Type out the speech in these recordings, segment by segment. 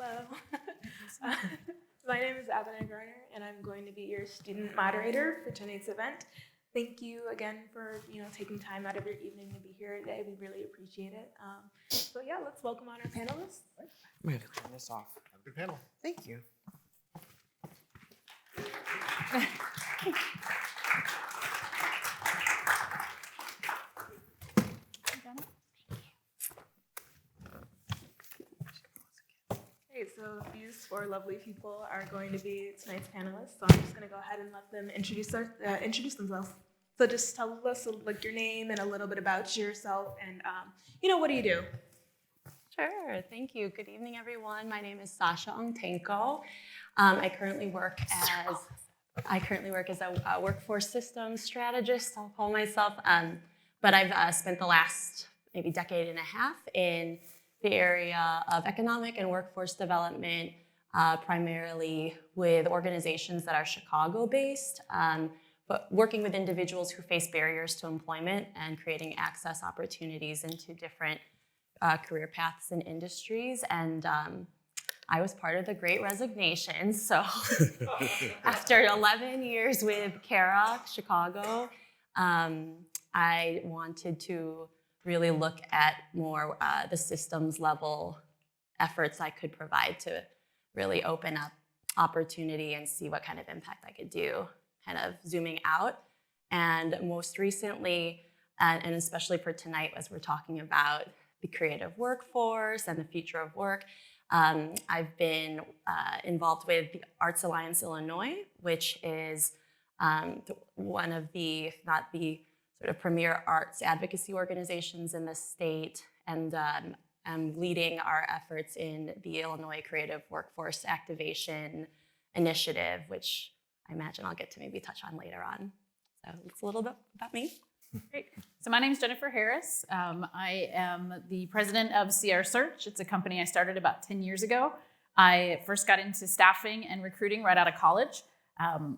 Hello. Uh, My name is Abena Garner, and I'm going to be your student moderator for tonight's event. Thank you again for taking time out of your evening to be here today. We really appreciate it. So yeah, let's welcome on our panelists. I'm going to turn this off. Have a good panel. Thank you. Okay, so these four lovely people are going to be tonight's panelists. So I'm just going to go ahead and let them introduce themselves. So just tell us like your name and a little bit about yourself, and what do you do? Sure, thank you. Good evening, everyone. My name is Sasha Ongtenko. I currently work as a workforce systems strategist, I'll call myself. But I've spent the last maybe decade and a half in the area of economic and workforce development, primarily with organizations that are Chicago-based, but working with individuals who face barriers to employment and creating access opportunities into different career paths and industries. And I was part of the Great Resignation. So after 11 years with CARA Chicago, I wanted to really look at more the systems level efforts I could provide to really open up opportunity and see what kind of impact I could do, kind of zooming out. And most recently, and especially for tonight as we're talking about the creative workforce and the future of work, I've been involved with the Arts Alliance Illinois, which is one of the, if not the sort of premier arts advocacy organizations in the state, and I'm leading our efforts in the Illinois Creative Workforce Activation Initiative, which I imagine I'll get to maybe touch on later on. So it's a little bit about me. Great. So my name is Jennifer Harris. I am the president of CR Search. It's a company I started about 10 years ago. I first got into staffing and recruiting right out of college.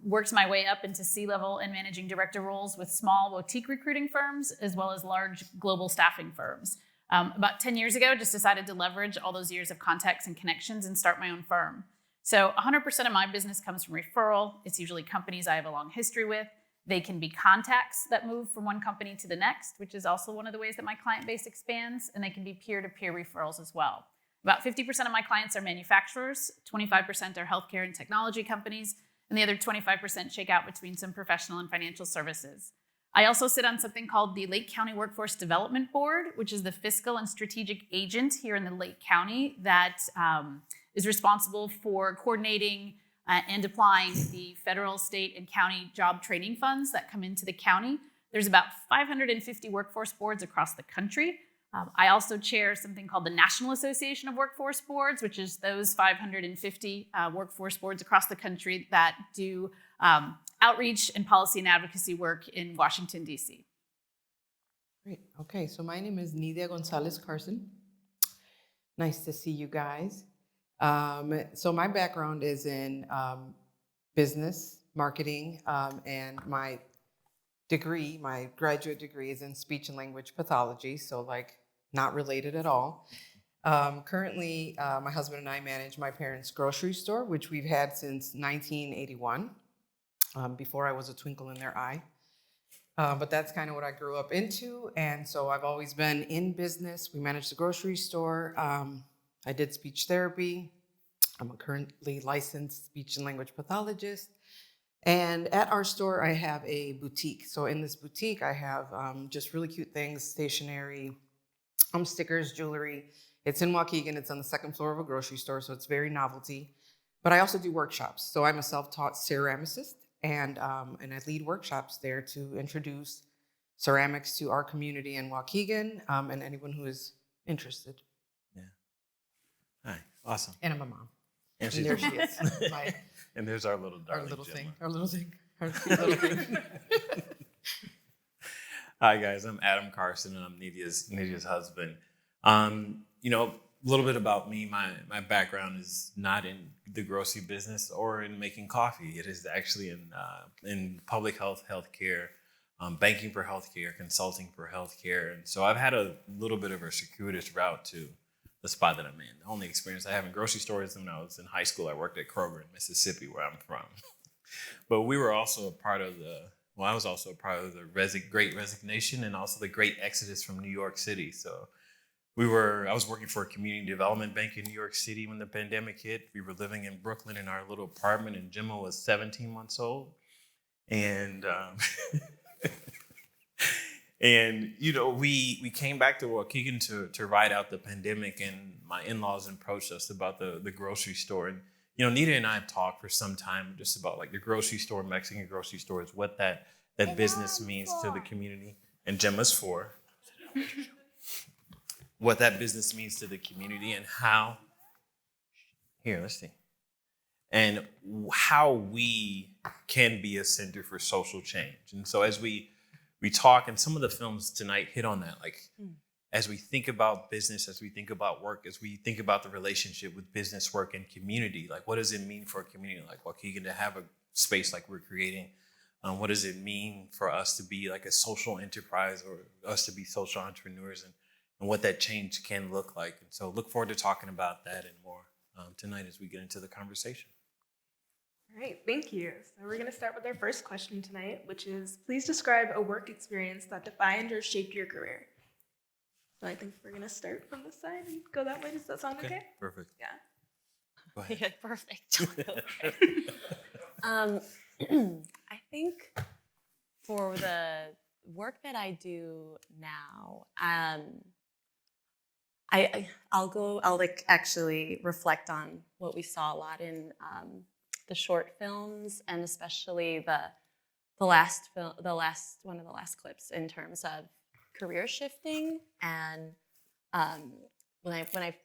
Worked my way up into C-level and managing director roles with small boutique recruiting firms, as well as large global staffing firms. About 10 years ago, just decided to leverage all those years of contacts and connections and start my own firm. So 100% of my business comes from referral. It's usually companies I have a long history with. They can be contacts that move from one company to the next, which is also one of the ways that my client base expands, and they can be peer-to-peer referrals as well. About 50% of my clients are manufacturers, 25% are healthcare and technology companies, and the other 25% shake out between some professional and financial services. I also sit on something called the Lake County Workforce Development Board, which is the fiscal and strategic agent here in the Lake County that is responsible for coordinating and applying the federal, state, and county job training funds that come into the county. There's about 550 workforce boards across the country. I also chair something called the National Association of Workforce Boards, which is those 550 workforce boards across the country that do outreach and policy and advocacy work in Washington, D.C. Great. Okay, so my name is Nidia Gonzalez Carson. Nice to see you guys. So my background is in business, marketing, and my graduate degree is in speech and language pathology, so like not related at all. Currently, my husband and I manage my parents' grocery store, which we've had since 1981, before I was a twinkle in their eye. But that's kind of what I grew up into, and so I've always been in business. We managed the grocery store. I did speech therapy. I'm a currently licensed speech and language pathologist. And at our store, I have a boutique. So in this boutique, I have just really cute things, stationery, stickers, jewelry. It's in Waukegan. It's on the second floor of a grocery store, so it's very novelty. But I also do workshops. So I'm a self-taught ceramicist, and I lead workshops there to introduce ceramics to our community in Waukegan and anyone who is interested. Yeah. Hi. Awesome. And I'm a mom. And there she is. And there's our little darling. Our little thing. Hi guys, I'm Adam Carson, and I'm Nidia's husband. A little bit about me. My background is not in the grocery business or in making coffee. It is actually in public health, healthcare, banking for healthcare, consulting for healthcare, and so I've had a little bit of a circuitous route to the spot that I'm in. The only experience I have in grocery stores is when I was in high school. I worked at Kroger in Mississippi, where I'm from. But we were also a part of I was also a part of the Great Resignation and also the Great Exodus from New York City. So I was working for a community development bank in New York City when the pandemic hit. We were living in Brooklyn in our little apartment, and Gemma was 17 months old. And and we came back to Waukegan to ride out the pandemic, and my in-laws approached us about the grocery store. And Nita and I have talked for some time just about like the grocery store, Mexican grocery stores, what that business means to the community. And Gemma's 4. What that business means to the community and how. Here, let's see. And how we can be a center for social change. And so as we talk, and some of the films tonight hit on that, like as we think about business, as we think about work, as we think about the relationship with business, work, and community, like what does it mean for a community like Waukegan to have a space like we're creating? What does it mean for us to be like a social enterprise, or us to be social entrepreneurs, and what that change can look like? And so look forward to talking about that and more tonight as we get into the conversation. All right, thank you. So we're going to start with our first question tonight, which is, please describe a work experience that defined or shaped your career. So I think we're going to start from this side and go that way. Does that sound okay? Perfect. Yeah. Go ahead. Yeah, perfect. I think for the work that I do now, I'll like actually reflect on what we saw a lot in the short films, and especially the last one of the last clips in terms of career shifting. And when I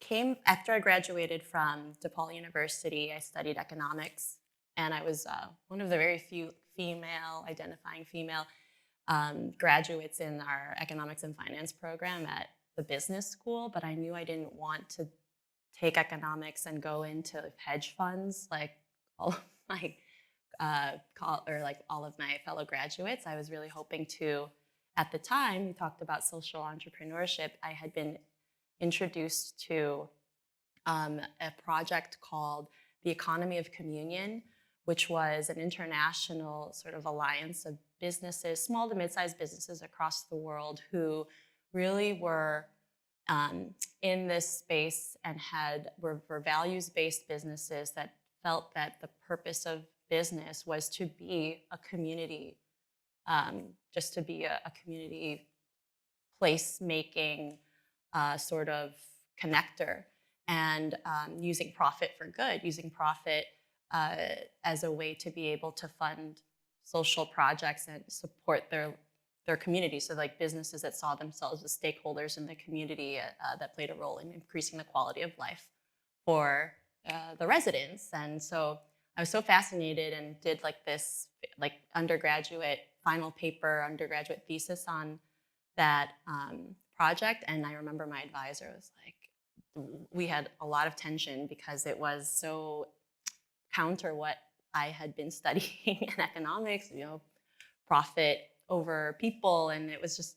came after I graduated from DePaul University, I studied economics, and I was one of the very few identifying female graduates in our economics and finance program at the business school. But I knew I didn't want to take economics and go into hedge funds like all of my all of my fellow graduates. I was really hoping to, at the time, we talked about social entrepreneurship. I had been introduced to a project called the Economy of Communion, which was an international sort of alliance of businesses, small to mid-sized businesses across the world, who really were in this space and were values-based businesses that felt that the purpose of business was to be a community, just to be a community place-making sort of connector, and using profit for good, using profit as a way to be able to fund social projects and support their community. So like businesses that saw themselves as stakeholders in the community that played a role in increasing the quality of life for the residents. And so I was so fascinated and did like this undergraduate thesis on that project. And I remember my advisor was like, we had a lot of tension because it was so counter what I had been studying in economics, profit over people, and it was just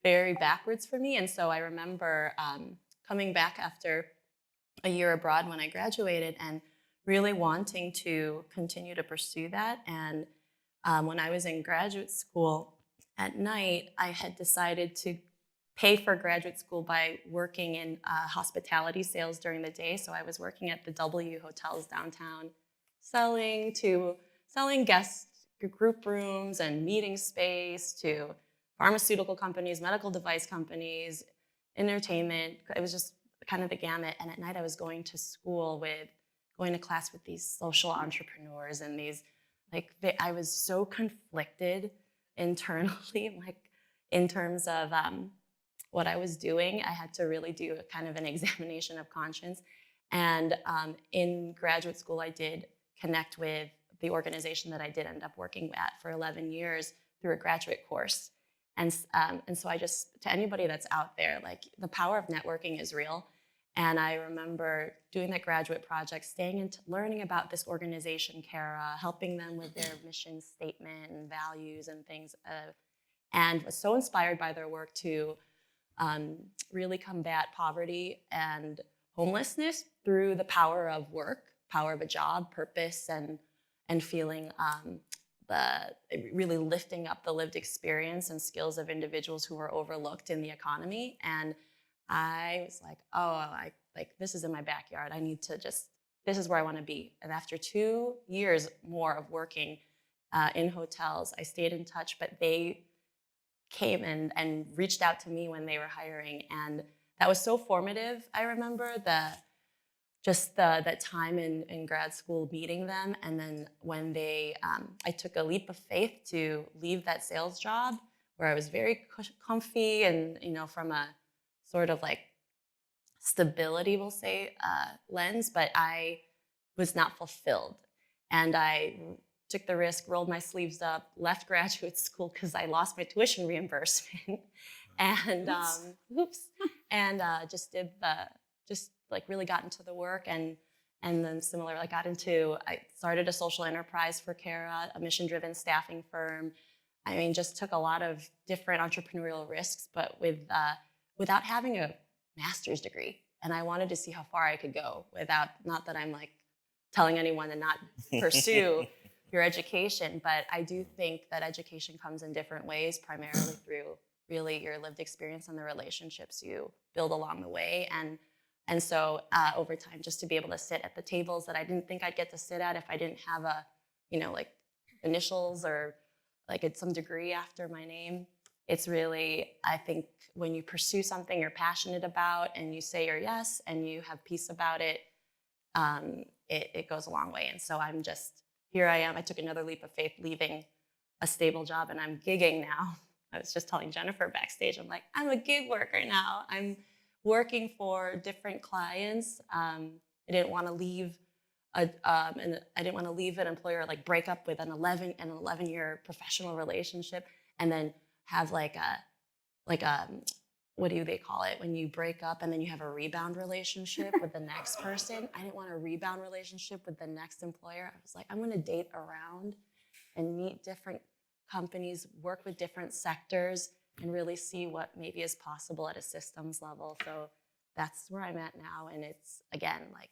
very backwards for me. And so I remember coming back after a year abroad when I graduated and really wanting to continue to pursue that. And when I was in graduate school at night, I had decided to pay for graduate school by working in hospitality sales during the day. So I was working at the W hotels downtown, selling guest group rooms and meeting space to pharmaceutical companies, medical device companies, entertainment. It was just kind of the gamut. And at night I was going to class with these social entrepreneurs, and I was so conflicted internally, in terms of what I was doing. I had to really do a kind of an examination of conscience. And in graduate school, I did connect with the organization that I did end up working at for 11 years through a graduate course. And so to anybody that's out there, the power of networking is real. And I remember doing that graduate project, staying and learning about this organization, CARA, helping them with their mission statement and values and things, and was so inspired by their work to really combat poverty and homelessness through the power of work, power of a job, purpose, and feeling really lifting up the lived experience and skills of individuals who were overlooked in the economy. And I was like, this is in my backyard. I need to this is where I want to be. And after 2 years more of working in hotels, I stayed in touch, but they came and reached out to me when they were hiring. And that was so formative. I remember that time in grad school meeting them. And then when I took a leap of faith to leave that sales job where I was very comfy and, from a sort of like stability, we'll say, lens, but I was not fulfilled. And I took the risk, rolled my sleeves up, left graduate school because I lost my tuition reimbursement, and really got into the work, and then similarly I started a social enterprise for Kara, a mission-driven staffing firm. I mean, just took a lot of different entrepreneurial risks, but without having a master's degree. And I wanted to see how far I could go not that I'm like telling anyone to not pursue your education, but I do think that education comes in different ways, primarily through really your lived experience and the relationships you build along the way. And so over time, just to be able to sit at the tables that I didn't think I'd get to sit at if I didn't have like initials or like some degree after my name. It's really, I think, when you pursue something you're passionate about and you say your yes and you have peace about it, it goes a long way. And so here I am. I took another leap of faith, leaving a stable job, and I'm gigging now. I was just telling Jennifer backstage, I'm like, I'm a gig worker now. I'm working for different clients. I didn't want to leave an employer, like break up with an 11-year professional relationship, and then have like a what do they call it when you break up and then you have a rebound relationship with the next person. I didn't want a rebound relationship with the next employer. I was like, I'm going to date around and meet different companies, work with different sectors, and really see what maybe is possible at a systems level. So that's where I'm at now. And it's, again, like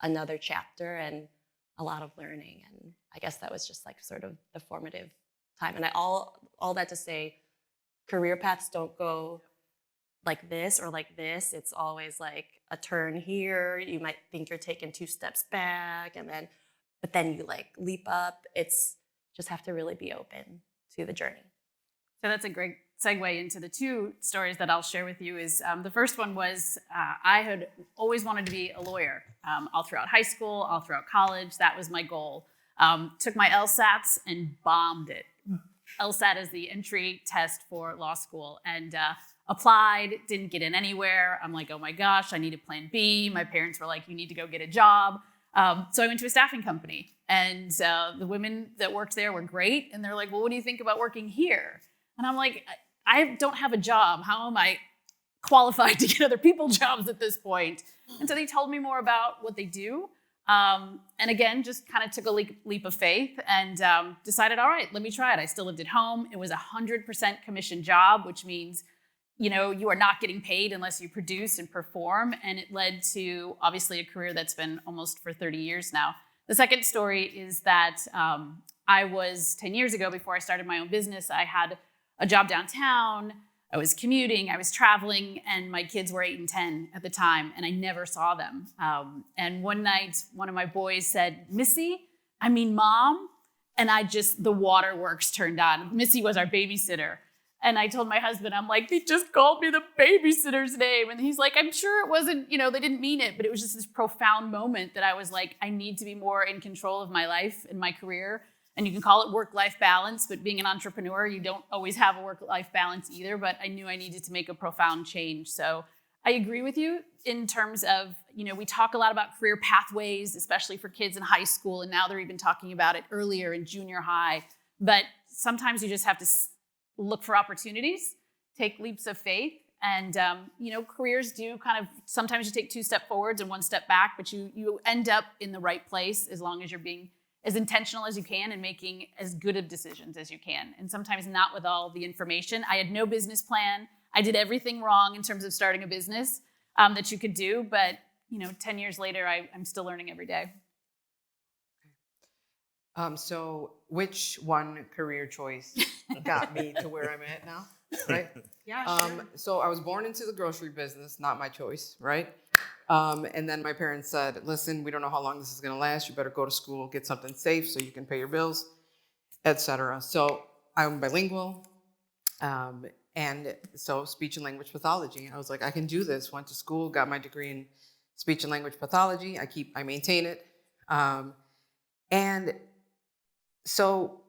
another chapter and a lot of learning. And I guess that was just like sort of the formative time. And all that to say, career paths don't go like this or like this. It's always like a turn here. You might think you're taking 2 steps back, but then you like leap up. It's just have to really be open to the journey. So that's a great segue into the 2 stories that I'll share with you. Is the first one was I had always wanted to be a lawyer all throughout high school, all throughout college. That was my goal. Took my LSATs and bombed it. LSAT is the entry test for law school, and applied, didn't get in anywhere. I'm like, oh my gosh, I need a plan B. My parents were like, you need to go get a job. So I went to a staffing company, and the women that worked there were great. And they're like, well, what do you think about working here? And I'm like, I don't have a job. How am I qualified to get other people jobs at this point? And so they told me more about what they do. And again, just kind of took a leap of faith and decided, all right, let me try it. I still lived at home. It was a 100% commission job, which means, you are not getting paid unless you produce and perform. And it led to, obviously, a career that's been almost for 30 years now. The second story is that I was 10 years ago, before I started my own business, I had a job downtown. I was commuting, I was traveling, and my kids were 8 and 10 at the time, and I never saw them. And one night, one of my boys said, Mom, and the waterworks turned on. Missy was our babysitter. And I told my husband, I'm like, they just called me the babysitter's name. And he's like, I'm sure it wasn't, they didn't mean it, but it was just this profound moment that I was like, I need to be more in control of my life and my career. And you can call it work-life balance, but being an entrepreneur, you don't always have a work-life balance either. But I knew I needed to make a profound change. So I agree with you in terms of, we talk a lot about career pathways, especially for kids in high school. And now they're even talking about it earlier in junior high. But sometimes you just have to look for opportunities, take leaps of faith. And, careers do sometimes you take 2 steps forwards and 1 step back, but you end up in the right place as long as you're being as intentional as you can and making as good of decisions as you can. And sometimes not with all the information. I had no business plan. I did everything wrong in terms of starting a business that you could do, but 10 years later, I'm still learning every day. So which one career choice got me to where I'm at now, right? Yeah, So I was born into the grocery business, not my choice, right? And then my parents said, listen, we don't know how long this is going to last. You better go to school, get something safe so you can pay your bills, etc. So I'm bilingual. And so speech and language pathology. I was like, I can do this. Went to school, got my degree in speech and language pathology. I maintain it. And so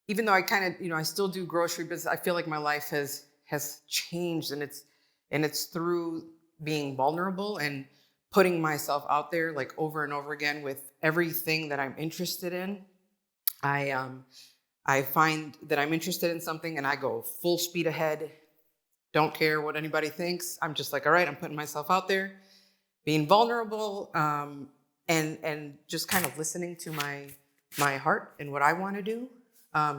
even though I kind of, I still do grocery business, I feel like my life has changed, and it's through being vulnerable and putting myself out there like over and over again with everything that I'm interested in. I find that I'm interested in something and I go full speed ahead. Don't care what anybody thinks. I'm just like, all right, I'm putting myself out there, being vulnerable, and just kind of listening to my heart and what I want to do,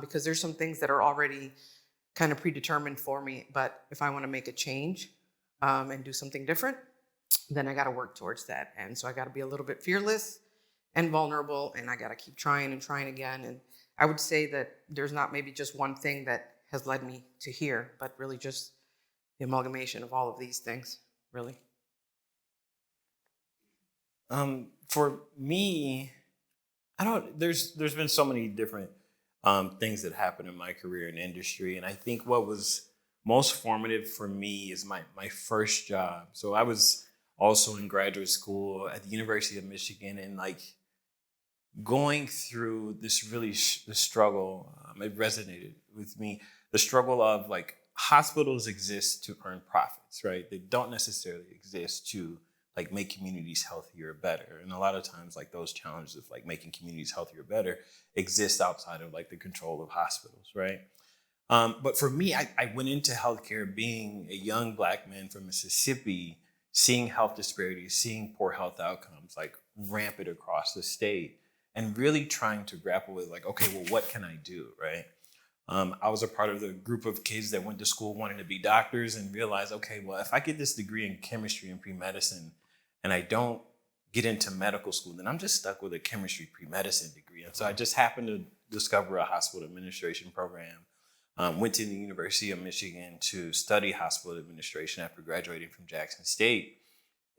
because there's some things that are already kind of predetermined for me. But if I want to make a change and do something different, then I got to work towards that. And so I got to be a little bit fearless and vulnerable, and I got to keep trying and trying again. And I would say that there's not maybe just one thing that has led me to here, but really just the amalgamation of all of these things, really. For me, there's been so many different things that happened in my career in industry. And I think what was most formative for me is my first job. So I was also in graduate school at the University of Michigan, and like going through this really the struggle, it resonated with me. The struggle of like hospitals exist to earn profits, right? They don't necessarily exist to like make communities healthier or better. And a lot of times like those challenges of like making communities healthier or better exist outside of like the control of hospitals, right? But for me, I went into healthcare being a young Black man from Mississippi, seeing health disparities, seeing poor health outcomes like rampant across the state, and really trying to grapple with like, okay, well, what can I do, right? I was a part of the group of kids that went to school wanting to be doctors and realized, okay, well, if I get this degree in chemistry and pre-medicine and I don't get into medical school, then I'm just stuck with a chemistry pre-medicine degree. And so I just happened to discover a hospital administration program. Went to the University of Michigan to study hospital administration after graduating from Jackson State,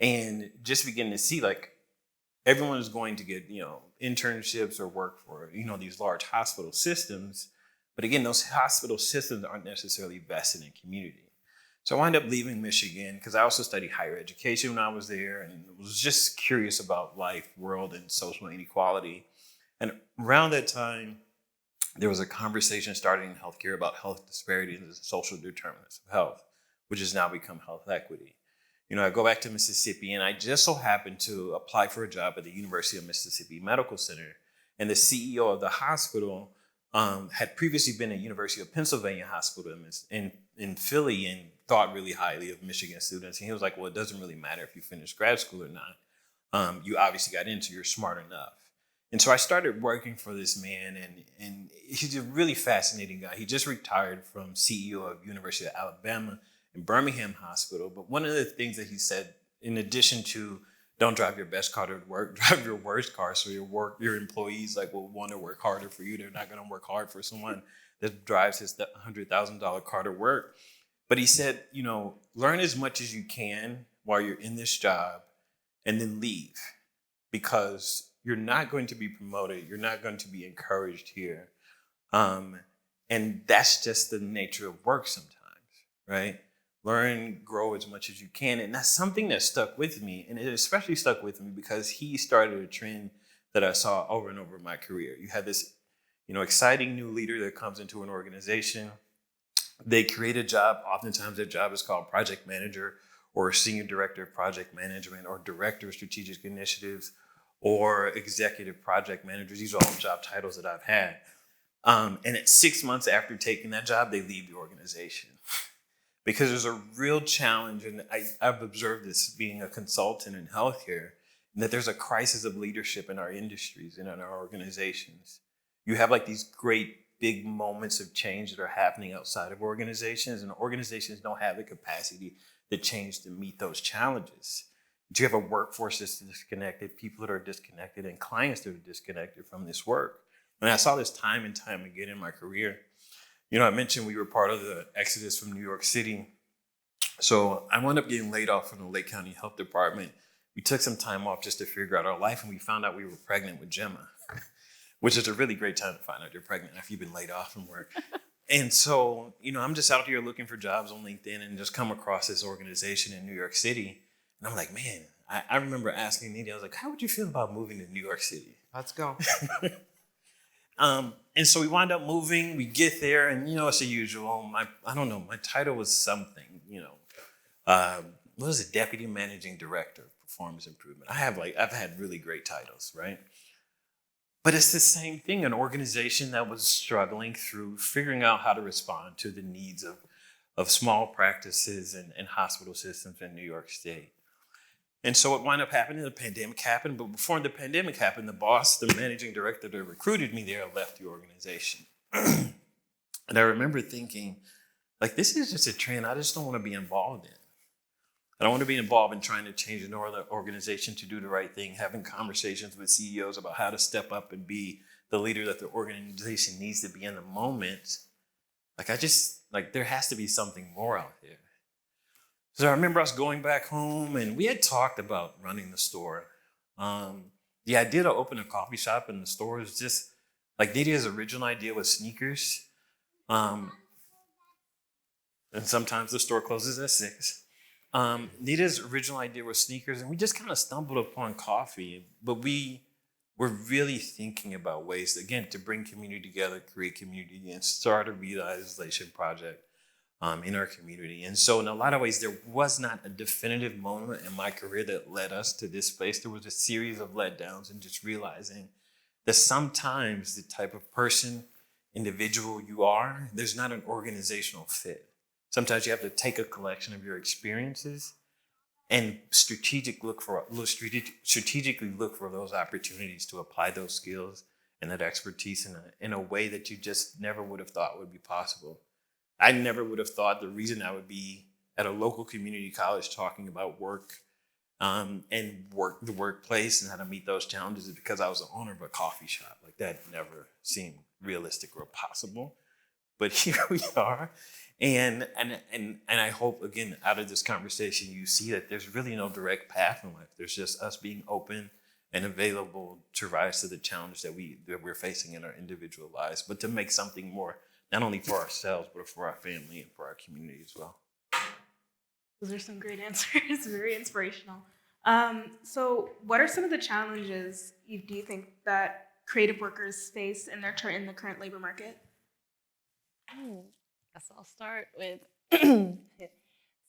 and just begin to see like everyone is going to get, internships or work for, these large hospital systems. But again, those hospital systems aren't necessarily vested in community. So I wound up leaving Michigan because I also studied higher education when I was there and was just curious about life, world, and social inequality. And around that time, there was a conversation starting in healthcare about health disparities and social determinants of health, which has now become health equity. I go back to Mississippi, and I just so happened to apply for a job at the University of Mississippi Medical Center. And the CEO of the hospital had previously been at University of Pennsylvania Hospital in Philly and thought really highly of Michigan students. And he was like, well, it doesn't really matter if you finish grad school or not. You obviously got into, you're smart enough. And so I started working for this man, and he's a really fascinating guy. He just retired from CEO of University of Alabama in Birmingham Hospital. But one of the things that he said, in addition to don't drive your best car to work, drive your worst car, so your employees like will want to work harder for you. They're not going to work hard for someone that drives his $100,000 car to work. But he said, learn as much as you can while you're in this job and then leave, because you're not going to be promoted. You're not going to be encouraged here. And that's just the nature of work sometimes, right? Learn, grow as much as you can. And that's something that stuck with me. And it especially stuck with me because he started a trend that I saw over and over in my career. You have this, exciting new leader that comes into an organization. They create a job. Oftentimes their job is called project manager or senior director of project management or director of strategic initiatives or executive project managers. These are all job titles that I've had. And at 6 months after taking that job, they leave the organization. Because there's a real challenge, and I've observed this being a consultant in healthcare, that there's a crisis of leadership in our industries and in our organizations. You have like these great big moments of change that are happening outside of organizations, and organizations don't have the capacity to change to meet those challenges. But you have a workforce that's disconnected, people that are disconnected, and clients that are disconnected from this work. And I saw this time and time again in my career. I mentioned we were part of the exodus from New York City. So I wound up getting laid off from the Lake County Health Department. We took some time off just to figure out our life, and we found out we were pregnant with Gemma, which is a really great time to find out you're pregnant after you've been laid off from work. And so, I'm just out here looking for jobs on LinkedIn and just come across this organization in New York City. And I'm like, man, I remember asking Nidhi, I was like, how would you feel about moving to New York City? Let's go. And so we wind up moving, we get there, and it's the usual. My title was something, what was it? Deputy Managing Director of Performance Improvement. I've had really great titles, right? But it's the same thing, an organization that was struggling through figuring out how to respond to the needs of small practices and hospital systems in New York State. And so what wound up happening, the pandemic happened, but before the pandemic happened, the managing director that recruited me there left the organization. And I remember thinking, this is just a trend I just don't want to be involved in. I don't want to be involved in trying to change an organization to do the right thing, having conversations with CEOs about how to step up and be the leader that the organization needs to be in the moment. There has to be something more out there. So I remember us going back home, and we had talked about running the store. The idea to open a coffee shop in the store is just Nidhia's original idea was sneakers. And sometimes the store closes at 6. Nidhia's original idea was sneakers, and we just kind of stumbled upon coffee. But we were really thinking about ways, again, to bring community together, create community, and start a revitalization project in our community. And so in a lot of ways, there was not a definitive moment in my career that led us to this place. There was a series of letdowns and just realizing that sometimes the type of person, individual you are, there's not an organizational fit. Sometimes you have to take a collection of your experiences and strategically look for those opportunities to apply those skills and that expertise in a way that you just never would have thought would be possible. I never would have thought the reason I would be at a local community college talking about work the workplace and how to meet those challenges is because I was the owner of a coffee shop. That never seemed realistic or possible. But here we are. And I hope, again, out of this conversation, you see that there's really no direct path in life. There's just us being open and available to rise to the challenge that we're facing in our individual lives, but to make something more, not only for ourselves, but for our family and for our community as well. Those are some great answers, very inspirational. So what are some of the challenges do you think that creative workers face in the current labor market? Guess I'll start with,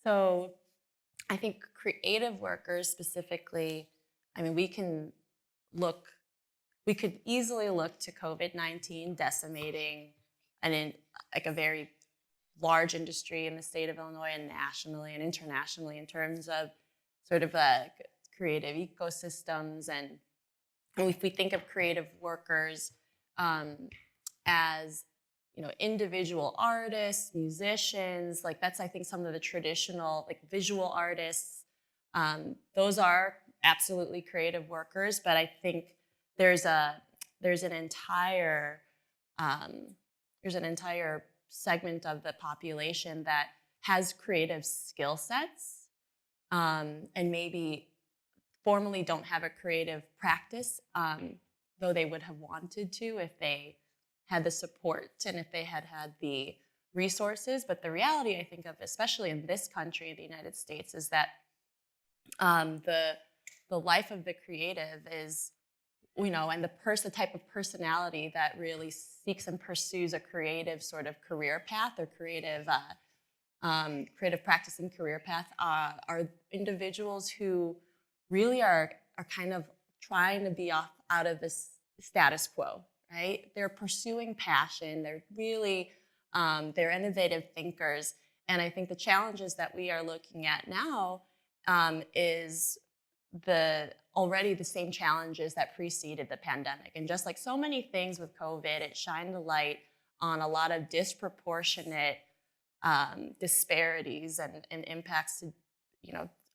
so I think creative workers specifically, we could easily look to COVID-19 decimating a very large industry in the state of Illinois and nationally and internationally in terms of sort of creative ecosystems. And if we think of creative workers as individual artists, musicians, that's, I think, some of the traditional, visual artists. Those are absolutely creative workers, but I think there's an entire segment of the population that has creative skill sets and maybe formally don't have a creative practice, though they would have wanted to if they had the support and if they had the resources. But the reality, I think, of especially in this country, the United States, is that the life of the creative is, and the type of personality that really seeks and pursues a creative sort of career path or creative practice and career path are individuals who really are kind of trying to be out of this status quo. Right? They're pursuing passion. They're really, they're innovative thinkers. And I think the challenges that we are looking at now is already the same challenges that preceded the pandemic. And just like so many things with COVID, it shined the light on a lot of disproportionate disparities and impacts to,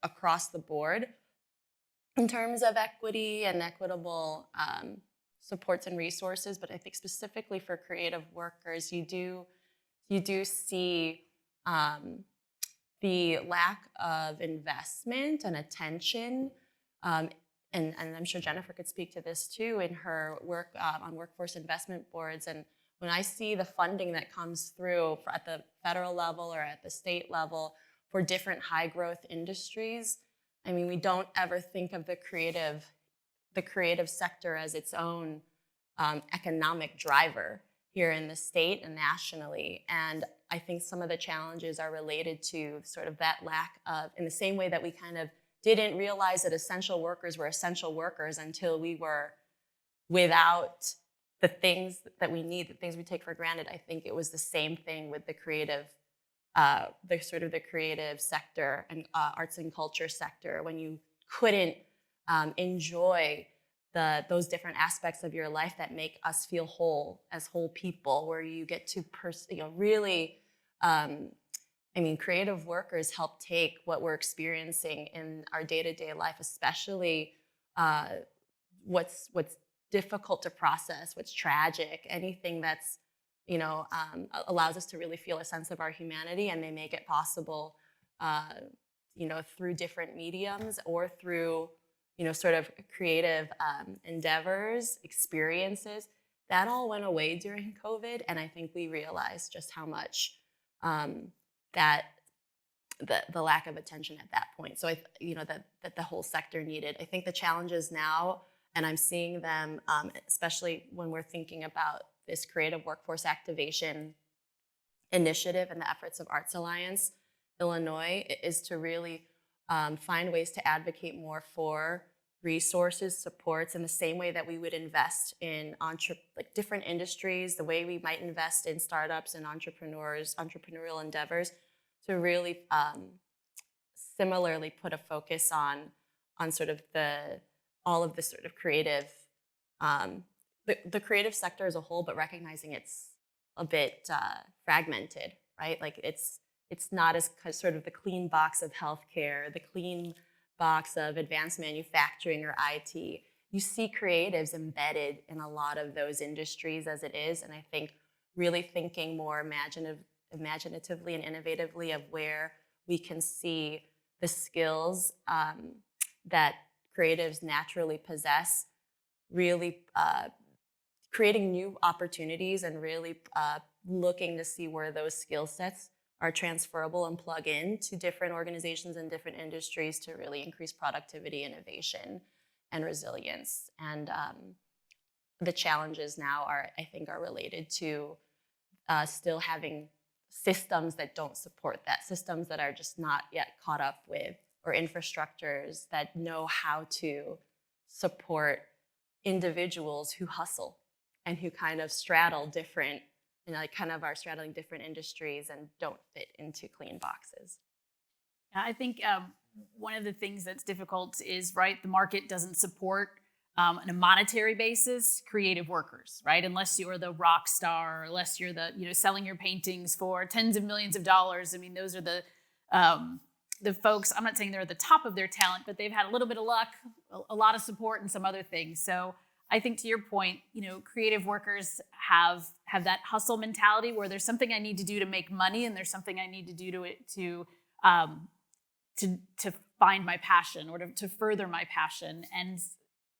across the board in terms of equity and equitable supports and resources. But I think specifically for creative workers, you do see the lack of investment and attention, and I'm sure Jennifer could speak to this too in her work on workforce investment boards. And when I see the funding that comes through at the federal level or at the state level for different high growth industries, I mean, we don't ever think of the creative sector as its own economic driver here in the state and nationally. And I think some of the challenges are related to sort of that lack of, in the same way that we kind of didn't realize that essential workers were essential workers until we were without the things that we need, the things we take for granted. I think it was the same thing with the creative, the creative sector and arts and culture sector, when you couldn't enjoy those different aspects of your life that make us feel whole as whole people, where you get to really, creative workers help take what we're experiencing in our day-to-day life, especially what's difficult to process, what's tragic, anything that's allows us to really feel a sense of our humanity, and they make it possible through different mediums or through sort of creative endeavors, experiences. That all went away during COVID, and I think we realized just how much that the lack of attention at that point. So that the whole sector needed. I think the challenges now, and I'm seeing them, especially when we're thinking about this creative workforce activation initiative and the efforts of Arts Alliance Illinois, is to really find ways to advocate more for resources, supports, in the same way that we would invest in different industries, the way we might invest in startups and entrepreneurial endeavors, to really similarly put a focus on sort of all of the sort of creative, the creative sector as a whole, but recognizing it's a bit fragmented, right? Like it's not as sort of the clean box of healthcare, the clean box of advanced manufacturing or IT. You see creatives embedded in a lot of those industries as it is, and I think really thinking more imaginatively and innovatively of where we can see the skills that creatives naturally possess, really creating new opportunities and really looking to see where those skill sets are transferable and plug in to different organizations and different industries to really increase productivity, innovation, and resilience. And the challenges now I think are related to still having systems that don't support that, systems that are just not yet caught up with, or infrastructures that know how to support individuals who hustle and who kind of straddle different, are straddling different industries and don't fit into clean boxes. Yeah, I think one of the things that's difficult is, right, the market doesn't support on a monetary basis creative workers, right? Unless you're the rock star, unless you're the selling your paintings for tens of millions of dollars. I mean, those are the folks. I'm not saying they're at the top of their talent, but they've had a little bit of luck, a lot of support, and some other things. So I think, to your point, creative workers have that hustle mentality where there's something I need to do to make money, and there's something I need to do to find my passion, or to further my passion. And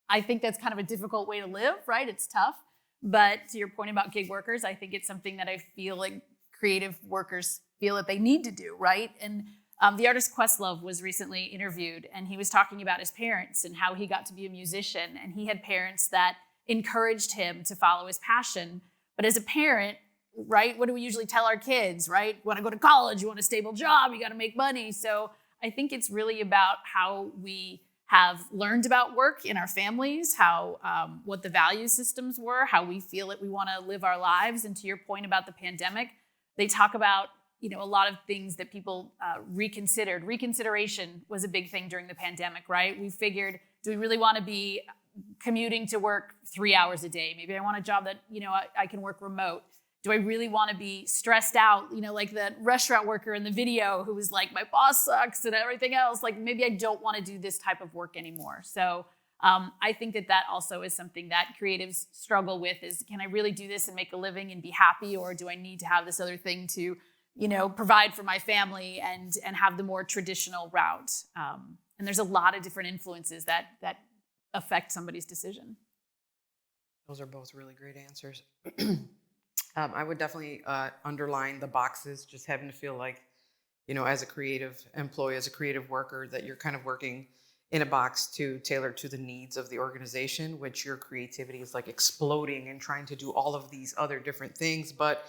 I think that's kind of a difficult way to live, right? It's tough. But to your point about gig workers, I think it's something that I feel like creative workers feel that they need to do, right? And the artist Questlove was recently interviewed, and he was talking about his parents and how he got to be a musician. And he had parents that encouraged him to follow his passion. But as a parent, right, what do we usually tell our kids, right? You want to go to college, you want a stable job, you got to make money. So I think it's really about how we have learned about work in our families, how what the value systems were, how we feel that we want to live our lives. And to your point about the pandemic, they talk about a lot of things that people reconsidered. Reconsideration was a big thing during the pandemic, right? We figured, do we really want to be commuting to work 3 hours a day? Maybe I want a job that I can work remote. do I really want to be stressed out, like the restaurant worker in the video who was like, my boss sucks and everything else, like maybe I don't want to do this type of work anymore. So I think that also is something that creatives struggle with is, can I really do this and make a living and be happy, or do I need to have this other thing to, provide for my family and have the more traditional route? And there's a lot of different influences that affect somebody's decision. Those are both really great answers. I would definitely underline the boxes, just having to feel like, as a creative employee, as a creative worker, that you're kind of working in a box to tailor to the needs of the organization, which your creativity is like exploding and trying to do all of these other different things, but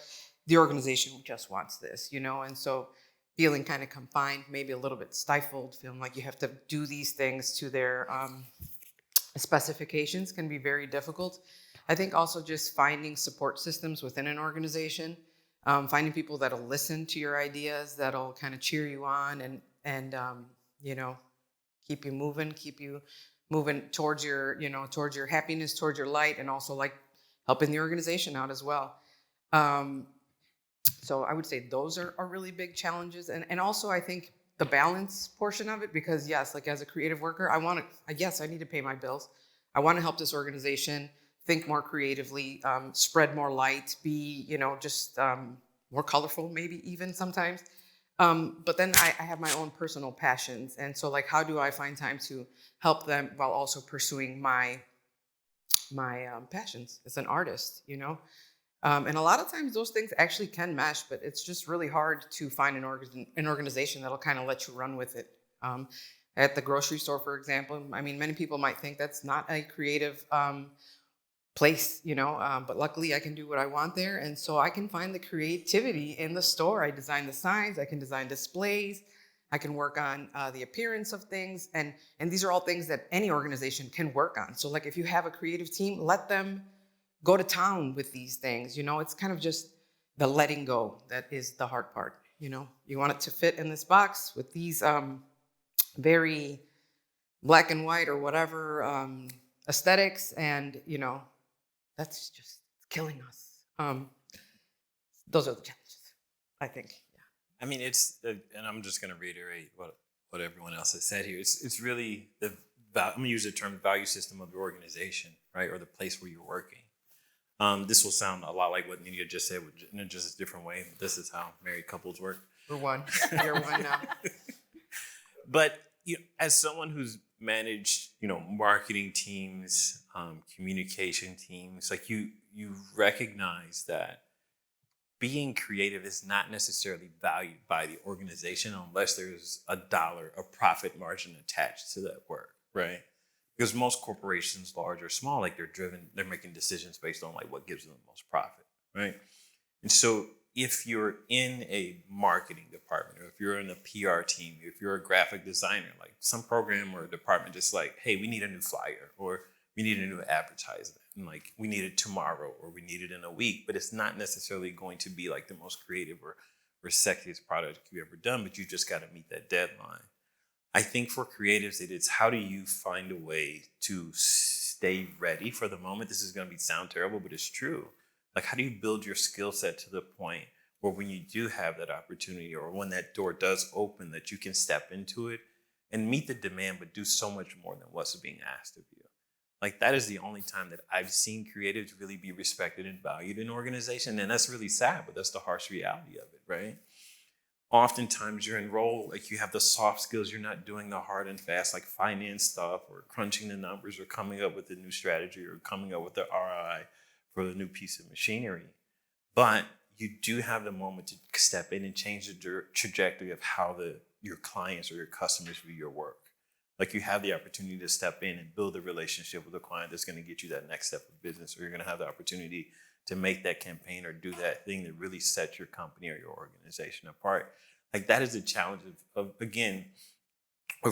the organization just wants this, and so feeling kind of confined, maybe a little bit stifled, feeling like you have to do these things to their specifications can be very difficult. I think also just finding support systems within an organization, finding people that'll listen to your ideas, that'll kind of cheer you on and keep you moving towards your happiness, towards your light, and also like helping the organization out as well. So I would say those are really big challenges. And also I think the balance portion of it, because yes, like as a creative worker, I need to pay my bills. I want to help this organization think more creatively, spread more light, be, just more colorful, maybe even sometimes. But then I have my own personal passions. And so like, how do I find time to help them while also pursuing my passions as an artist, And a lot of times those things actually can mesh, but it's just really hard to find an organization that'll kind of let you run with it. At the grocery store, for example, I mean, many people might think that's not a creative place, but luckily I can do what I want there. And so I can find the creativity in the store. I design the signs, I can design displays, I can work on the appearance of things. And these are all things that any organization can work on. So like if you have a creative team, let them go to town with these things. It's kind of just the letting go that is the hard part. You want it to fit in this box with these very black and white or whatever aesthetics, and that's just killing us. Those are the challenges, I think. Yeah. I mean, and I'm just going to reiterate what everyone else has said here. It's really I'm going to use the term value system of the organization, right, or the place where you're working. This will sound a lot like what Nidia just said, in just a different way. This is how married couples work. We're one. You're one now. But as someone who's managed, marketing teams, communication teams, like you recognize that being creative is not necessarily valued by the organization unless there's a profit margin attached to that work, right? Because most corporations, large or small, like they're making decisions based on like what gives them the most profit, right? And so if you're in a marketing department, or if you're in a PR team, if you're a graphic designer, like some program or department just like, hey, we need a new flyer, or we need a new advertisement, and like we need it tomorrow, or we need it in a week, but it's not necessarily going to be like the most creative or sexiest product you've ever done, but you just got to meet that deadline. I think for creatives, it's how do you find a way to stay ready for the moment? This is going to sound terrible, but it's true. Like, how do you build your skill set to the point where when you do have that opportunity, or when that door does open, that you can step into it and meet the demand, but do so much more than what's being asked of you? Like, that is the only time that I've seen creatives really be respected and valued in an organization. And that's really sad, but that's the harsh reality of it, right? Oftentimes you're enrolled, like you have the soft skills, you're not doing the hard and fast, like finance stuff, or crunching the numbers, or coming up with a new strategy, or coming up with the ROI for the new piece of machinery. But you do have the moment to step in and change the trajectory of how your clients or your customers view your work. Like, you have the opportunity to step in and build a relationship with a client that's going to get you that next step of business, or you're going to have the opportunity to make that campaign or do that thing that really sets your company or your organization apart. Like, that is the challenge of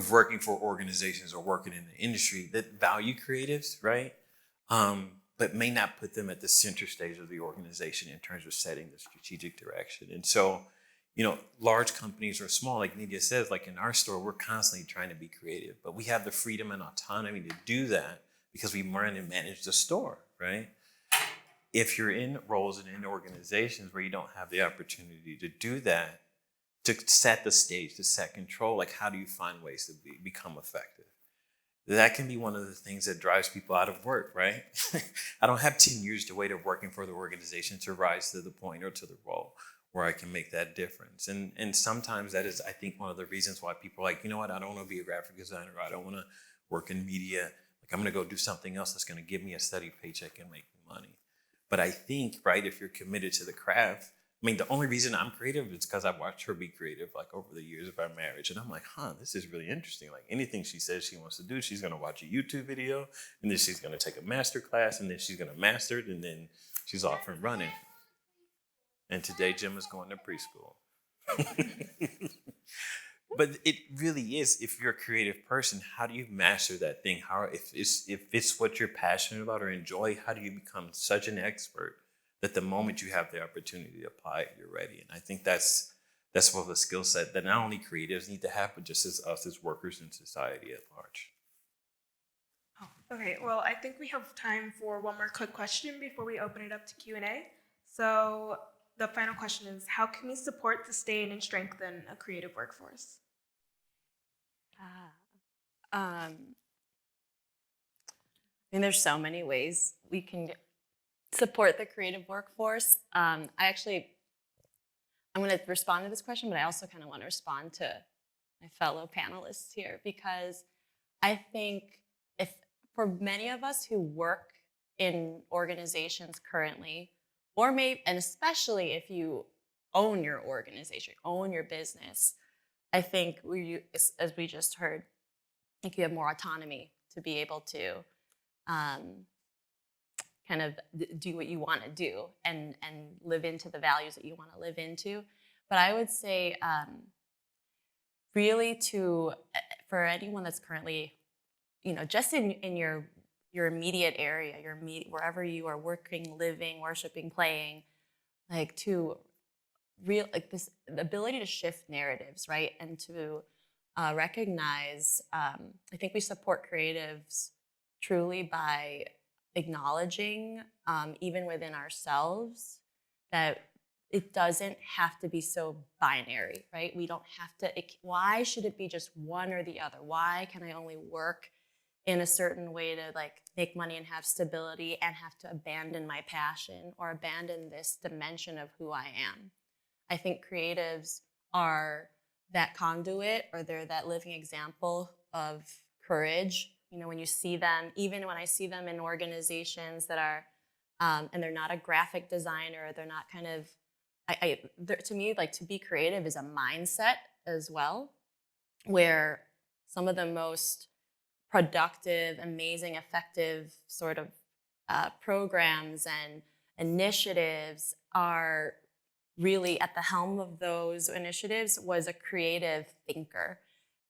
working for organizations or working in the industry that value creatives, right? But may not put them at the center stage of the organization in terms of setting the strategic direction. And so, large companies or small, like Nidia says, like in our store, we're constantly trying to be creative, but we have the freedom and autonomy to do that because we run and manage the store, right? if you're in roles and in organizations where you don't have the opportunity to do that, to set the stage, to set control, like how do you find ways to become effective? That can be one of the things that drives people out of work, right? I don't have 10 years to wait of working for the organization to rise to the point or to the role where I can make that difference. And sometimes that is, I think, one of the reasons why people are like, you know what, I don't want to be a graphic designer, or I don't want to work in media. Like, I'm going to go do something else that's going to give me a steady paycheck and make me money. But I think, right, if you're committed to the craft, I mean, the only reason I'm creative is because I've watched her be creative, like, over the years of our marriage. And I'm like, this is really interesting. Like, anything she says she wants to do, she's going to watch a YouTube video, and then she's going to take a master class, and then she's going to master it, and then she's off and running. And today, Jim is going to preschool. But it really is, if you're a creative person, how do you master that thing? If it's what you're passionate about or enjoy, how do you become such an expert that the moment you have the opportunity to apply it, you're ready? And I think that's one of the skill set that not only creatives need to have, but just as us as workers in society at large. Oh, okay, well, I think we have time for one more quick question before we open it up to Q&A. So the final question is, how can we support, sustain, and strengthen a creative workforce? I mean, there's so many ways we can support the creative workforce. I'm going to respond to this question, but I also kind of want to respond to my fellow panelists here, because I think if for many of us who work in organizations currently, or maybe, and especially if you own your organization, own your business, I think as we just heard, I think you have more autonomy to be able to kind of do what you want to do and live into the values that you want to live into. But I would say really for anyone that's currently, just in your immediate area, wherever you are working, living, worshiping, playing, like to this the ability to shift narratives, right? And to recognize, I think we support creatives truly by acknowledging, even within ourselves, that it doesn't have to be so binary, right? We don't have to, why should it be just one or the other? Why can I only work in a certain way to make money and have stability and have to abandon my passion or abandon this dimension of who I am? I think creatives are that conduit, or they're that living example of courage. When you see them, even when I see them in organizations that are, and they're not a graphic designer, they're not kind of, to me, to be creative is a mindset as well, where some of the most productive, amazing, effective sort of programs and initiatives are really at the helm of those initiatives was a creative thinker,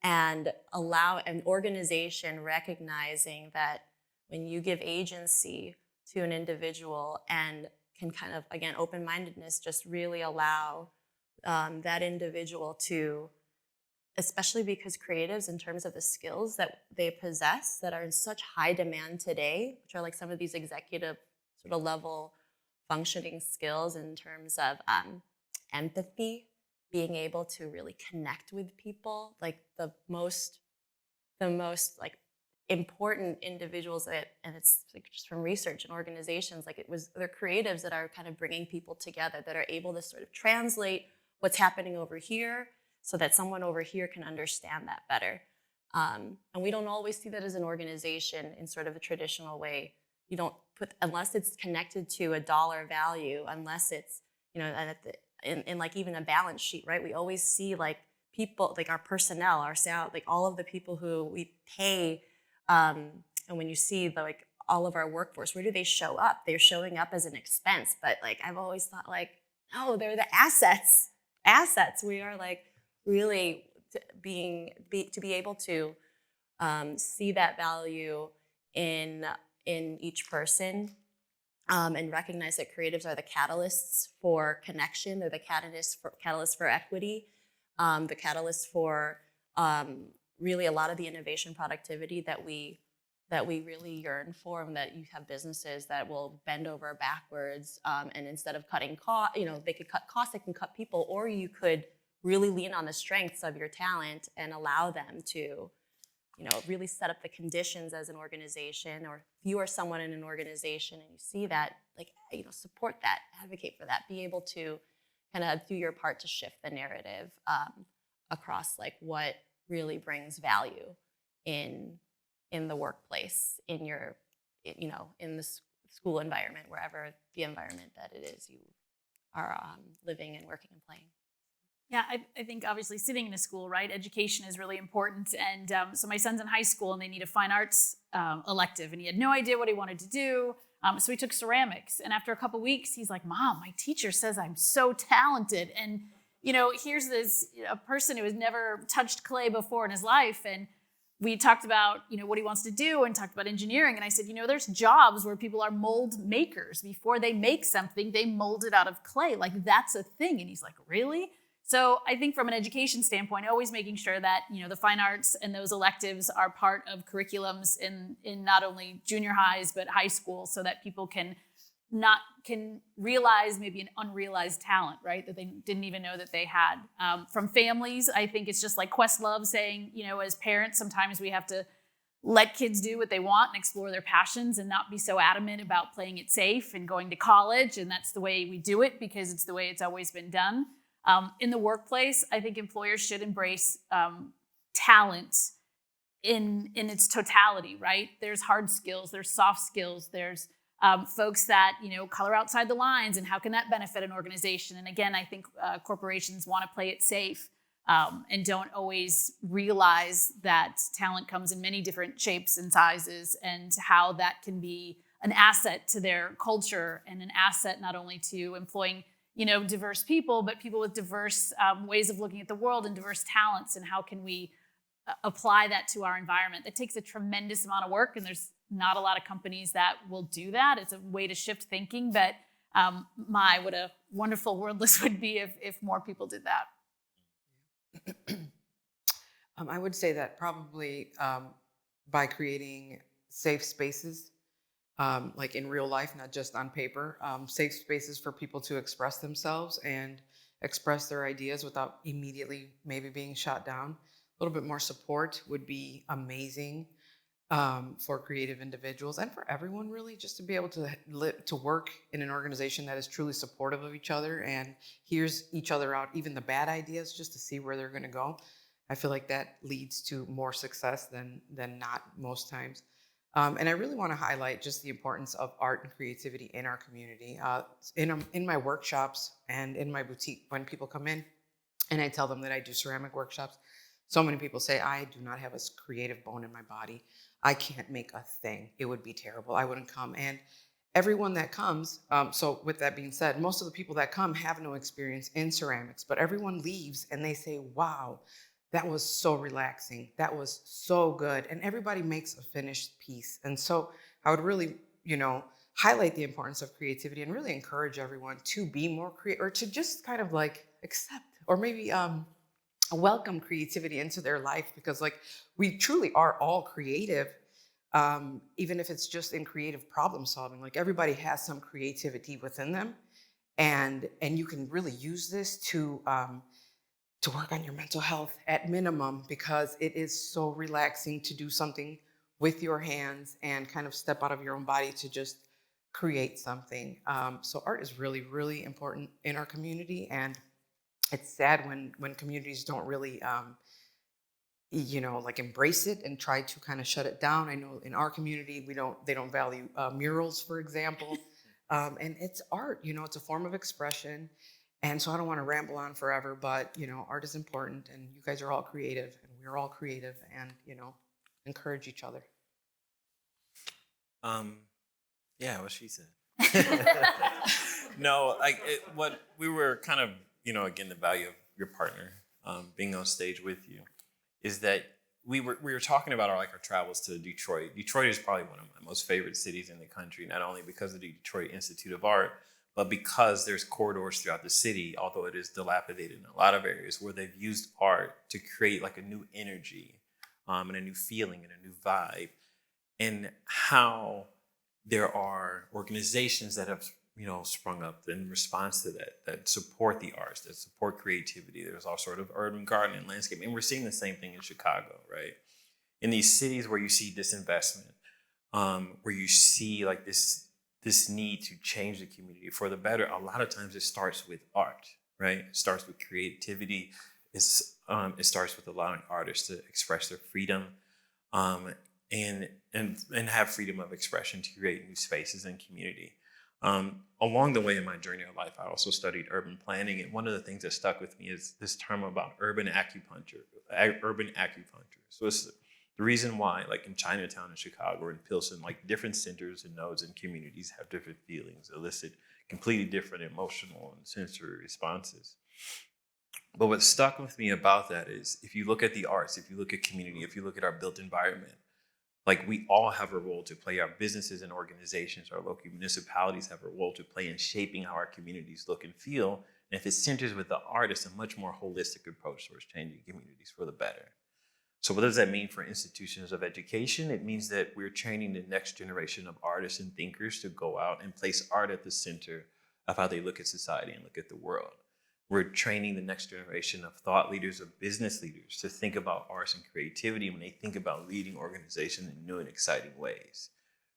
and allow an organization recognizing that when you give agency to an individual and can kind of, again, open-mindedness, just really allow that individual to, especially because creatives, in terms of the skills that they possess that are in such high demand today, which are some of these executive sort of level functioning skills in terms of empathy, being able to really connect with people, the most important individuals and it's just from research and organizations, they're creatives that are kind of bringing people together, that are able to sort of translate what's happening over here so that someone over here can understand that better. And we don't always see that as an organization in sort of a traditional way. You don't put, unless it's connected to a dollar value, unless it's, in even a balance sheet, right? We always see people, our personnel, our salary, all of the people who we pay. And when you see all of our workforce, where do they show up? They're showing up as an expense, but I've always thought no, they're the assets. We are really to be able to see that value in each person, and recognize that creatives are the catalysts for connection. They're the catalyst for equity, the catalyst for really a lot of the innovation productivity that we that we really yearn for, and that you have businesses that will bend over backwards, and instead of cutting cost, they could cut costs, they can cut people, or you could really lean on the strengths of your talent and allow them to, really set up the conditions as an organization, or if you are someone in an organization and you see that, support that, advocate for that, be able to kind of do your part to shift the narrative across what really brings value in the workplace, in your, in the school environment, wherever the environment that it is you are living and working and playing. Yeah, I think obviously sitting in a school, right? Education is really important. And so my son's in high school and they need a fine arts elective, and he had no idea what he wanted to do. So he took ceramics. And after a couple weeks, he's like, Mom, my teacher says I'm so talented. And, here's this a person who has never touched clay before in his life. And we talked about, what he wants to do, and talked about engineering. And I said, there's jobs where people are mold makers. Before they make something, they mold it out of clay. That's a thing. And he's like, really? So I think from an education standpoint, always making sure that, the fine arts and those electives are part of curriculums in not only junior highs, but high school, so that people can realize maybe an unrealized talent, right? That they didn't even know that they had. From families, I think it's just like Questlove saying, as parents, sometimes we have to let kids do what they want and explore their passions, and not be so adamant about playing it safe and going to college. And that's the way we do it because it's the way it's always been done. In the workplace, I think employers should embrace talent in its totality, right? There's hard skills, there's soft skills, there's folks that, color outside the lines, and how can that benefit an organization? And again, I think corporations want to play it safe and don't always realize that talent comes in many different shapes and sizes, and how that can be an asset to their culture, and an asset not only to employing diverse people, but people with diverse ways of looking at the world and diverse talents. And how can we apply that to our environment? That takes a tremendous amount of work, and there's not a lot of companies that will do that. It's a way to shift thinking, but what a wonderful world this would be if more people did that. I would say that probably by creating safe spaces, like in real life, not just on paper, safe spaces for people to express themselves and express their ideas without immediately maybe being shot down. A little bit more support would be amazing for creative individuals and for everyone, really, just to be able to work in an organization that is truly supportive of each other and hears each other out, even the bad ideas, just to see where they're going to go. I feel like that leads to more success than not most times. And I really want to highlight just the importance of art and creativity in our community. In my workshops and in my boutique, when people come in and I tell them that I do ceramic workshops, so many people say, I do not have a creative bone in my body. I can't make a thing. It would be terrible. I wouldn't come. And everyone that comes, so with that being said, most of the people that come have no experience in ceramics, but everyone leaves and they say, wow, that was so relaxing. That was so good. And everybody makes a finished piece. And so I would really, highlight the importance of creativity and really encourage everyone to be more creative, or to just kind of accept, or maybe welcome creativity into their life, because we truly are all creative, even if it's just in creative problem solving. Everybody has some creativity within them, and you can really use this to work on your mental health at minimum, because it is so relaxing to do something with your hands and kind of step out of your own body to just create something. So art is really, really important in our community, and it's sad when communities don't really, embrace it and try to kind of shut it down. I know in our community, they don't value murals, for example, and it's art. It's a form of expression. And so I don't want to ramble on forever, but, art is important, and you guys are all creative, and we're all creative, and, encourage each other. Yeah, what she said. No, what we were kind of, again, the value of your partner being on stage with you is that we were talking about our travels to Detroit. Detroit is probably one of my most favorite cities in the country, not only because of the Detroit Institute of Art, but because there's corridors throughout the city, although it is dilapidated in a lot of areas, where they've used art to create a new energy and a new feeling and a new vibe. and how there are organizations that have sprung up in response to that support the arts, that support creativity. There's all sort of urban garden and landscape, and we're seeing the same thing in Chicago, right? In these cities where you see disinvestment, where you see like this need to change the community for the better, a lot of times it starts with art, right? It starts with creativity. It starts with allowing artists to express their freedom, and have freedom of expression to create new spaces and community. Along the way in my journey of life, I also studied urban planning, and one of the things that stuck with me is this term about urban acupuncture. So it's the reason why, like in Chinatown in Chicago or in Pilsen, like different centers and nodes and communities have different feelings, elicit completely different emotional and sensory responses. But what stuck with me about that is, if you look at the arts, if you look at community, if you look at our built environment, like we all have a role to play. Our businesses and organizations, our local municipalities have a role to play in shaping how our communities look and feel. And if it centers with the art, it's a much more holistic approach towards changing communities for the better. So what does that mean for institutions of education? It means that we're training the next generation of artists and thinkers to go out and place art at the center of how they look at society and look at the world. We're training the next generation of thought leaders, of business leaders, to think about arts and creativity when they think about leading organizations in new and exciting ways.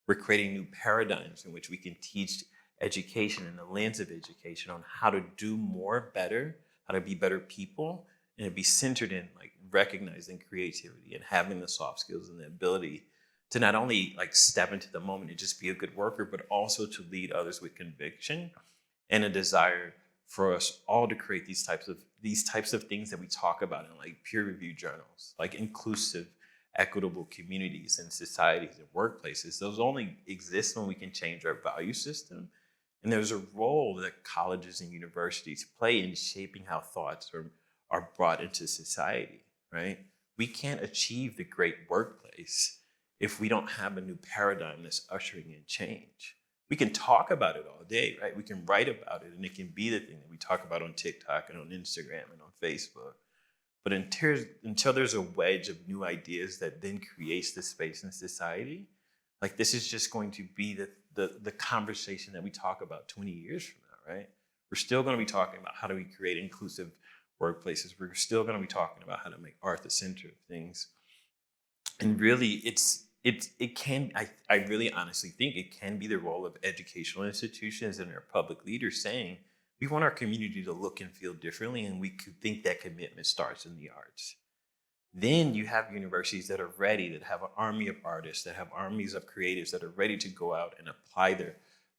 We're creating new paradigms in which we can teach education in the lens of education on how to do more better, how to be better people, and to be centered in like recognizing creativity and having the soft skills and the ability to not only like step into the moment and just be a good worker, but also to lead others with conviction and a desire for us all to create these types of things that we talk about in like peer-reviewed journals, like inclusive, equitable communities and societies and workplaces. Those only exist when we can change our value system. And there's a role that colleges and universities play in shaping how thoughts are brought into society, right? We can't achieve the great workplace if we don't have a new paradigm that's ushering in change. We can talk about it all day, right? We can write about it, and it can be the thing that we talk about on TikTok and on Instagram and on Facebook. But until there's a wedge of new ideas that then creates the space in society, like this is just going to be the conversation that we talk about 20 years from now, right? We're still going to be talking about how do we create inclusive workplaces. We're still going to be talking about how to make art the center of things. And really, I really honestly think it can be the role of educational institutions and their public leaders saying, we want our community to look and feel differently, and we could think that commitment starts in the arts. Then you have universities that are ready, that have an army of artists, that have armies of creatives that are ready to go out and apply their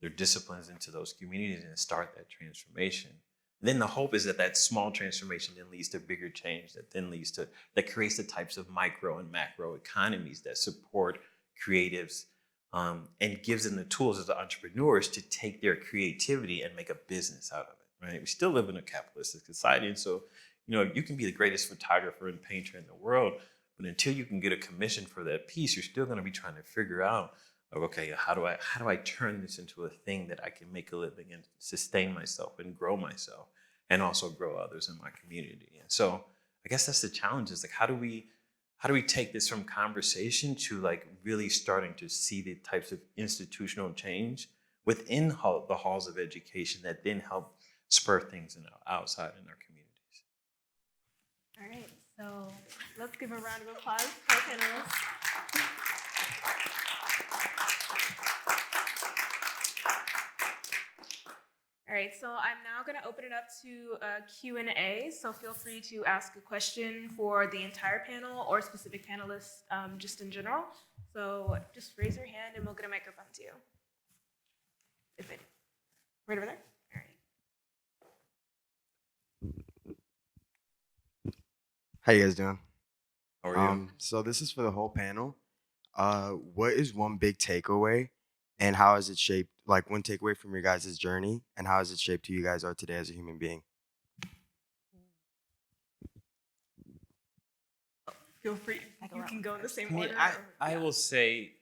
disciplines into those communities and start that transformation. And then the hope is that small transformation then leads to bigger change, that creates the types of micro and macro economies that support creatives and gives them the tools as entrepreneurs to take their creativity and make a business out of it, right? We still live in a capitalistic society, and so you can be the greatest photographer and painter in the world, but until you can get a commission for that piece, you're still going to be trying to figure out, okay, how do I turn this into a thing that I can make a living and sustain myself and grow myself and also grow others in my community? And so I guess that's the challenge, is like, how do we take this from conversation to like really starting to see the types of institutional change within the halls of education that then help spur things outside in our communities? All right, so let's give a round of applause for our panelists. All right, so I'm now going to open it up to Q&A, so feel free to ask a question for the entire panel or specific panelists just in general. So just raise your hand and we'll get a microphone to you. Right over there? All right. How you guys doing? How are you? So this is for the whole panel. What is one big takeaway, and how has it shaped, like one takeaway from your guys' journey, and how has it shaped who you guys are today as a human being? Feel free. You can go in the same I mean, order. I will say,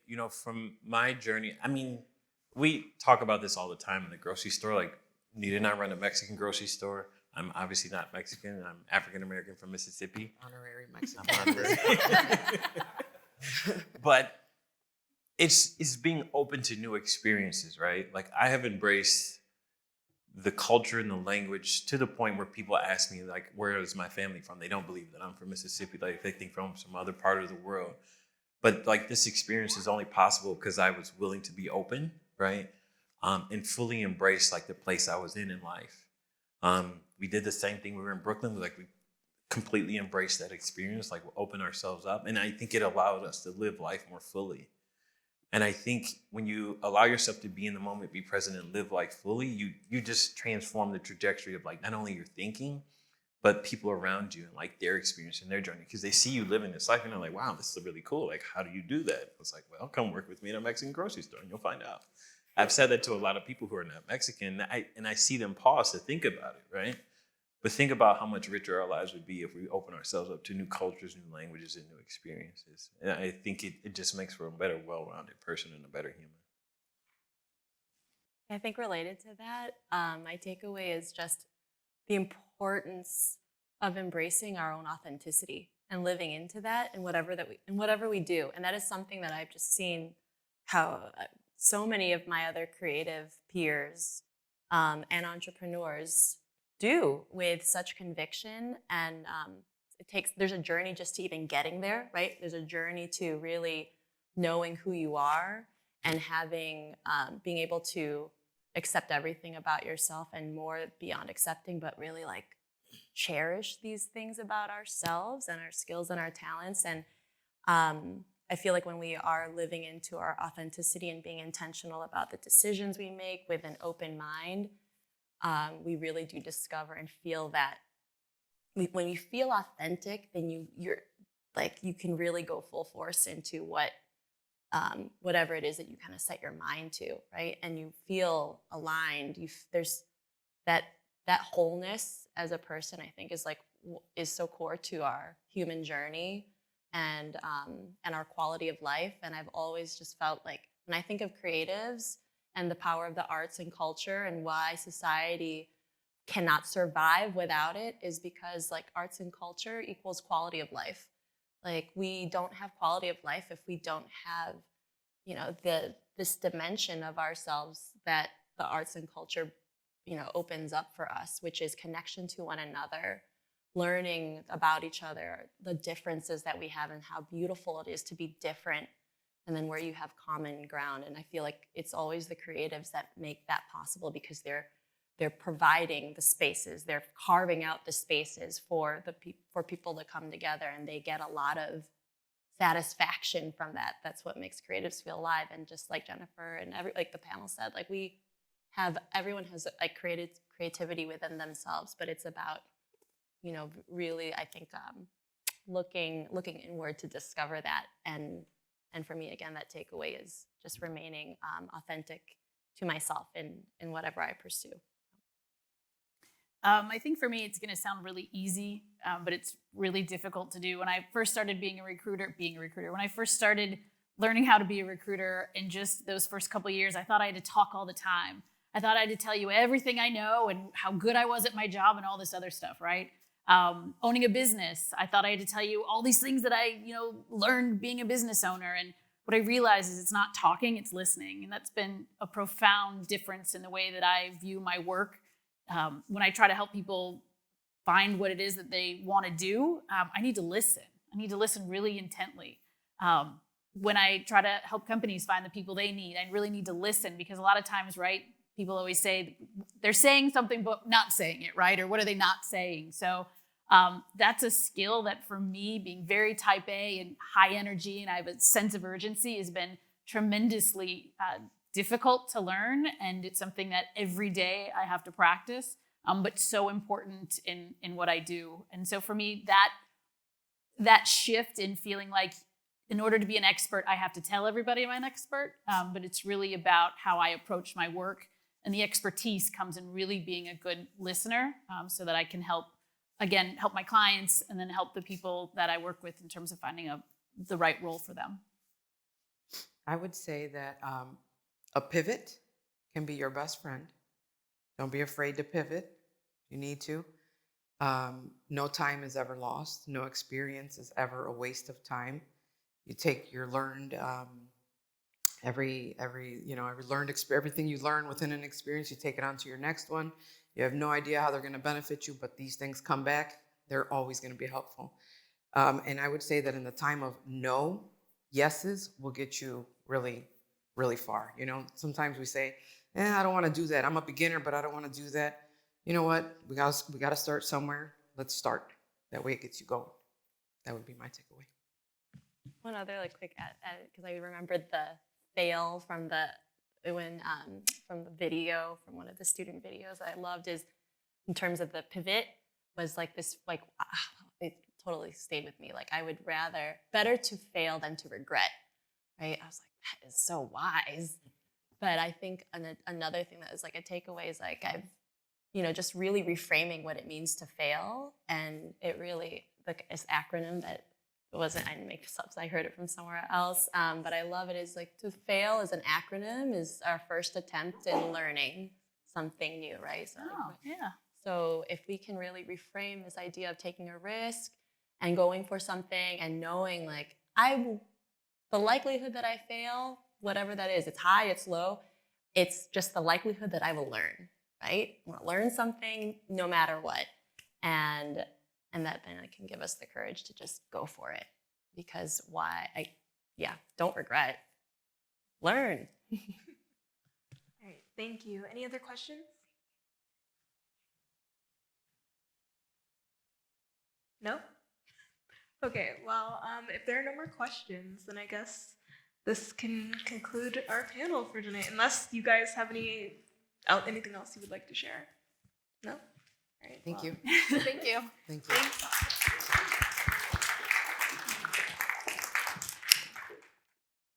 from my journey, I mean, we talk about this all the time in the grocery store. Like, Nita and I run a Mexican grocery store. I'm obviously not Mexican. I'm African-American from Mississippi. Honorary Mexican. But it's being open to new experiences, right? Like I have embraced the culture and the language to the point where people ask me like, where is my family from? They don't believe that I'm from Mississippi. Like they think from some other part of the world. But like this experience is only possible because I was willing to be open, right? And fully embrace like the place I was in life. We did the same thing. We were in Brooklyn. We completely embraced that experience, like open ourselves up. And I think it allowed us to live life more fully. And I think when you allow yourself to be in the moment, be present, and live life fully, you just transform the trajectory of like not only your thinking, but people around you and like their experience and their journey. Because they see you living this life and they're like, wow, this is really cool. Like, how do you do that? It's like, well, come work with me in a Mexican grocery store and you'll find out. I've said that to a lot of people who are not Mexican, and I see them pause to think about it, right? But think about how much richer our lives would be if we open ourselves up to new cultures, new languages, and new experiences. And I think it just makes for a better, well-rounded person and a better human. I think related to that, my takeaway is just the importance of embracing our own authenticity and living into that in whatever we do. And that is something that I've just seen how so many of my other creative peers and entrepreneurs do with such conviction. And there's a journey just to even getting there, right? There's a journey to really knowing who you are and having, being able to accept everything about yourself, and more beyond accepting, but really like cherish these things about ourselves and our skills and our talents. And I feel like when we are living into our authenticity and being intentional about the decisions we make with an open mind, we really do discover and feel that when you feel authentic, then you're like, you can really go full force into whatever it is that you kind of set your mind to, right? And you feel aligned. There's that wholeness as a person, I think, is so core to our human journey and our quality of life. And I've always just felt like when I think of creatives and the power of the arts and culture and why society cannot survive without it, is because like arts and culture equals quality of life. Like we don't have quality of life if we don't have, this dimension of ourselves that the arts and culture, opens up for us, which is connection to one another, learning about each other, the differences that we have and how beautiful it is to be different, and then where you have common ground. And I feel like it's always the creatives that make that possible, because they're providing the spaces, they're carving out the spaces for people to come together, and they get a lot of satisfaction from that. That's what makes creatives feel alive. And just like Jennifer and like the panel said, like everyone has like creativity within themselves, but it's about, really, I think, looking inward to discover that. And for me, again, that takeaway is just remaining authentic to myself in whatever I pursue. I think for me, it's going to sound really easy, but it's really difficult to do. When I first started being a recruiter, when I first started learning how to be a recruiter, in just those first couple of years, I thought I had to talk all the time. I thought I had to tell you everything I know and how good I was at my job and all this other stuff, right? Owning a business, I thought I had to tell you all these things that I, learned being a business owner. And what I realized is it's not talking, it's listening. And that's been a profound difference in the way that I view my work. When I try to help people find what it is that they want to do, I need to listen. I need to listen really intently. When I try to help companies find the people they need, I really need to listen, because a lot of times, right, people always say they're saying something but not saying it, right? Or what are they not saying? So that's a skill that, for me, being very type A and high energy, and I have a sense of urgency, has been tremendously difficult to learn. And it's something that every day I have to practice, but so important in what I do. And so for me, that shift in feeling like, in order to be an expert, I have to tell everybody I'm an expert, but it's really about how I approach my work. And the expertise comes in really being a good listener, so that I can help my clients, and then help the people that I work with in terms of finding the right role for them. I would say that a pivot can be your best friend. Don't be afraid to pivot. You need to. No time is ever lost. No experience is ever a waste of time. You take your learned every everything you learn within an experience, you take it on to your next one. You have no idea how they're going to benefit you, but these things come back. They're always going to be helpful. And I would say that in the time of no, yeses will get you really, really far. Sometimes we say, I don't want to do that. I'm a beginner, but I don't want to do that. You know what? We got to start somewhere. Let's start. That way it gets you going. That would be my takeaway. One other quick because I remembered the fail from the video, from one of the student videos that I loved, is in terms of the pivot was this it totally stayed with me. I would better to fail than to regret, right? I was like, that is so wise. But I think another thing that was a takeaway is I've just really reframing what it means to fail, and it really this acronym that I didn't make this up, so I heard it from somewhere else. But I love it. Is to fail as an acronym is our first attempt in learning something new, right? So, yeah. So if we can really reframe this idea of taking a risk and going for something and knowing the likelihood that I fail, whatever that is, it's high, it's low, it's just the likelihood that I will learn, right? I'm gonna learn something no matter what. And that then it can give us the courage to just go for it. Because don't regret. Learn. All right, thank you. Any other questions? No? Okay, well, if there are no more questions, then I guess this can conclude our panel for tonight, unless you guys have anything else you would like to share. No? All right. Thank you. Thank you. Thank you. Thanks.